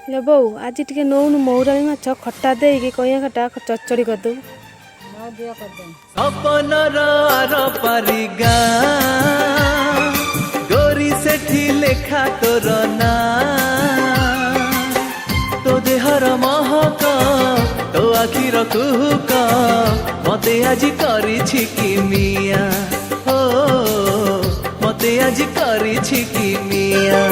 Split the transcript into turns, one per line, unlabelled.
लो बो आज टिके नौनु मौराली माछ खट्टा देकी कइया खट्टा चचड़ी करदू
सपनर पारिगा गोरी सेठी लेखा तोर ना तो देहर महक तो आखिर कुहुक मते आज करिछि कि मिया हो मते आज करिछि कि मिया।